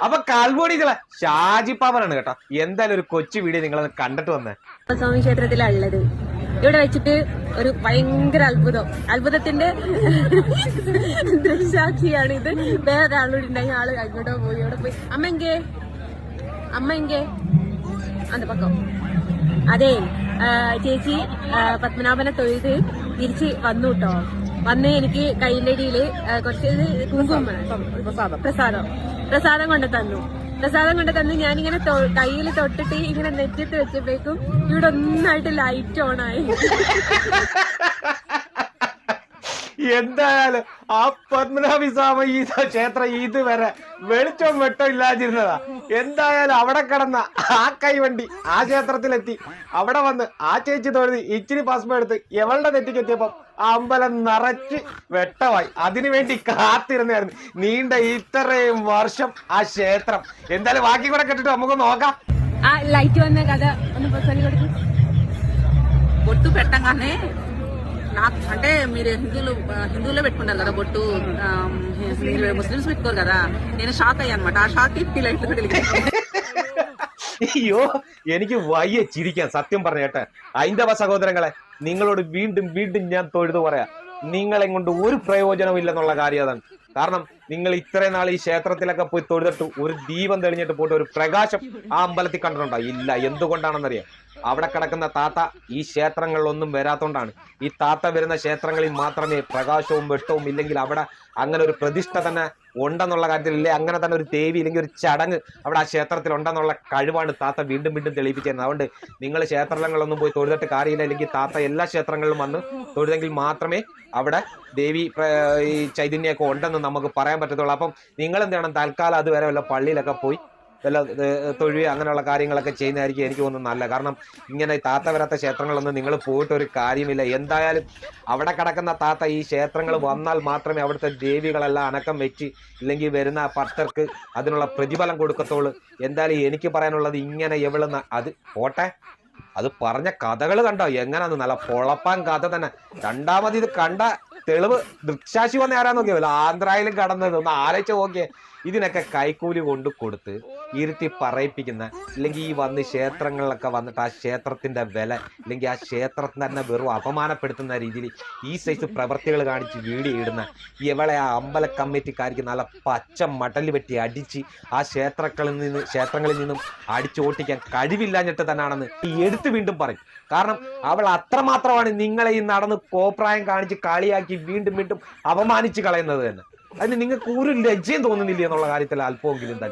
അപ്പൊ കാൽബോണികളെ ഷാജി പാവനാണ് കേട്ടോ. എന്തായാലും ഒരു കൊച്ചു വീഡിയോ നിങ്ങളത് കണ്ടിട്ട് വന്നേ. സ്വാമി ക്ഷേത്രത്തിലാണ് ഉള്ളത്. ഇവിടെ വെച്ചിട്ട് ഒരു ഭയങ്കര അത്ഭുതത്തിന്റെ ദൃക്സാക്ഷിയാണ് ഇത്. വേറെ ആളോട് ഉണ്ടായി, ആള് അങ്ങോട്ടോ പോയി, അവിടെ പോയി. അമ്മ എങ്കേ അന്ത പക്കം. അതെ, ചേച്ചി പത്മനാഭനെ തൊഴുത് തിരിച്ച് വന്നു കേട്ടോ. വന്ന് എനിക്ക് കയ്യിലടിയില് കുറച്ച് പ്രസാദം കൊണ്ട് തന്നു. ഞാനിങ്ങനെ കയ്യിൽ തൊട്ടിട്ട് ഇങ്ങനെ നെറ്റിട്ട് വെച്ചപ്പോഴേക്കും ഇവിടെ ഒന്നായിട്ട് ലൈറ്റ് ഓൺ ആയി. എന്തായാലും ആ പത്മനാഭി സ്വാമി ഈ ക്ഷേത്രം ഇതുവരെ വെളിച്ചവും വെട്ടം ഇല്ലാതിരുന്നതാ. എന്തായാലും അവിടെ കിടന്ന ആ കൈവണ്ടി ആ ക്ഷേത്രത്തിലെത്തി. അവിടെ വന്ന് ആ ചേച്ചി തൊഴുതി ഇച്ചിരി ഭസ്മം എടുത്ത് എവളുടെ നെറ്റിക്ക് എത്തിയപ്പം ആ അമ്പലം നിറച്ച് വെട്ടമായി. അതിനുവേണ്ടി കാത്തിരുന്നായിരുന്നു നീണ്ട ഇത്രയും വർഷം ആ ക്ഷേത്രം. എന്തായാലും ബാക്കി കൂടെ കേട്ടിട്ട് നമുക്ക് നോക്കാം. ఆ లైట్ వన్న కదా బొట్టు పెట్టగానే నాకు అంటే మీరు హిందువులో పెట్టుకుంటారు కదా బొట్టు, ముస్లిమ్స్ పెట్టుకోరు కదా. నేను షాక్ అయ్యా అనమాట. ఆ షాక్ ఈ లైట్ അയ്യോ, എനിക്ക് വയ്യ ചിരിക്കാൻ സത്യം പറഞ്ഞേട്ടെ. ഹൈന്ദവ സഹോദരങ്ങളെ, നിങ്ങളോട് വീണ്ടും വീണ്ടും ഞാൻ തൊഴുതു പറയാം, നിങ്ങളെ കൊണ്ട് ഒരു പ്രയോജനവും ഇല്ലെന്നുള്ള കാര്യം അതാണ്. കാരണം നിങ്ങൾ ഇത്രയും നാൾ ഈ ക്ഷേത്രത്തിലൊക്കെ പോയി തൊഴുതിട്ട് ഒരു ദീപം തെളിഞ്ഞിട്ട് പോയിട്ട് ഒരു പ്രകാശം ആ അമ്പലത്തിൽ കണ്ടിട്ടുണ്ടോ? ഇല്ല. എന്തുകൊണ്ടാണെന്നറിയാം? അവിടെ കിടക്കുന്ന താത്ത ഈ ക്ഷേത്രങ്ങളിലൊന്നും വരാത്തോണ്ടാണ്. ഈ താത്ത വരുന്ന ക്ഷേത്രങ്ങളിൽ മാത്രമേ പ്രകാശവും വെട്ടവും ഇല്ലെങ്കിൽ അവിടെ അങ്ങനെ ഒരു പ്രതിഷ്ഠ തന്നെ ഉണ്ടെന്നുള്ള കാര്യത്തിൽ, ഇല്ലേ അങ്ങനെ തന്നെ ഒരു ദേവി ഇല്ലെങ്കിൽ ഒരു ചടങ്ങ് അവിടെ ആ ക്ഷേത്രത്തിൽ ഉണ്ടെന്നുള്ള കഴിവാണ് താത്ത വീണ്ടും വീണ്ടും തെളിയിപ്പിച്ചിരുന്നത്. അതുകൊണ്ട് നിങ്ങൾ ക്ഷേത്രങ്ങളിലൊന്നും പോയി തൊഴുതിട്ട് കാര്യമില്ല. അല്ലെങ്കിൽ താത്ത എല്ലാ ക്ഷേത്രങ്ങളിലും വന്ന് തൊഴുതെങ്കിൽ മാത്രമേ അവിടെ ദേവി ഈ ചൈതന്യമൊക്കെ ഉണ്ടെന്ന് നമുക്ക് പറയാൻ പറ്റത്തുള്ളൂ. അപ്പം നിങ്ങൾ എന്ത് ചെയ്യണം, തൽക്കാലം അതുവരെ വല്ല പള്ളിയിലൊക്കെ പോയി വല്ല തൊഴുക അങ്ങനെയുള്ള കാര്യങ്ങളൊക്കെ ചെയ്യുന്നതായിരിക്കും എനിക്ക് തോന്നുന്നു നല്ല. കാരണം ഇങ്ങനെ താത്ത വരാത്ത ക്ഷേത്രങ്ങളൊന്നും നിങ്ങൾ പോയിട്ട് ഒരു കാര്യമില്ല. എന്തായാലും അവിടെ കിടക്കുന്ന താത്ത ഈ ക്ഷേത്രങ്ങൾ വന്നാൽ മാത്രമേ അവിടുത്തെ ദേവികളെല്ലാം അനക്കം വെച്ച് ഇല്ലെങ്കിൽ വരുന്ന ഭക്തർക്ക് അതിനുള്ള പ്രതിഫലം കൊടുക്കത്തുള്ളൂ. എന്തായാലും എനിക്ക് പറയാനുള്ളത് ഇങ്ങനെ എവളുന്ന അത് പോട്ടെ. അത് പറഞ്ഞ കഥകൾ കണ്ടോ എങ്ങനെയാന്ന്? നല്ല പൊളപ്പാൻ കഥ തന്നെ. രണ്ടാമത് ഇത് കണ്ട തെളിവ് ദൃക്സാക്ഷി വന്ന ആരാ നോക്കിയല്ലോ, ആന്ധ്രയിലും കടന്നത് ഒന്ന് ആലോചിച്ച് നോക്കിയേ. ഇതിനൊക്കെ കൈക്കൂലി കൊണ്ട് കൊടുത്ത് ഇരുത്തി പറയിപ്പിക്കുന്ന, ഇല്ലെങ്കിൽ ഈ വന്ന് ക്ഷേത്രങ്ങളിലൊക്കെ വന്നിട്ട് ആ ക്ഷേത്രത്തിന്റെ വില ഇല്ലെങ്കിൽ ആ ക്ഷേത്രത്തിന് തന്നെ വെറും അപമാനപ്പെടുത്തുന്ന രീതിയിൽ ഈ സൈസ് പ്രവൃത്തികൾ കാണിച്ച് വീഡിയോ ഇടുന്ന ഇവളെ ആ അമ്പല കമ്മിറ്റിക്കാർക്ക് നല്ല പച്ച മടല് വെട്ടി അടിച്ച് ആ ക്ഷേത്രങ്ങളിൽ നിന്നും അടിച്ചോട്ടിക്കാൻ കഴിവില്ലാഞ്ഞിട്ട് തന്നെയാണെന്ന് ഈ എടുത്ത് വീണ്ടും പറയും. കാരണം അവൾ അത്രമാത്രമാണ് നിങ്ങളെ ഈ നടന്ന് കോപ്രായം കാണിച്ച് കളിയാക്കി വീണ്ടും വീണ്ടും അപമാനിച്ച് കളയുന്നത് തന്നെ. അതിന് നിങ്ങൾക്ക് ഒരു ലജ്ജയും തോന്നുന്നില്ല എന്നുള്ള കാര്യത്തിൽ അല്പമെങ്കിലും തന്നെ.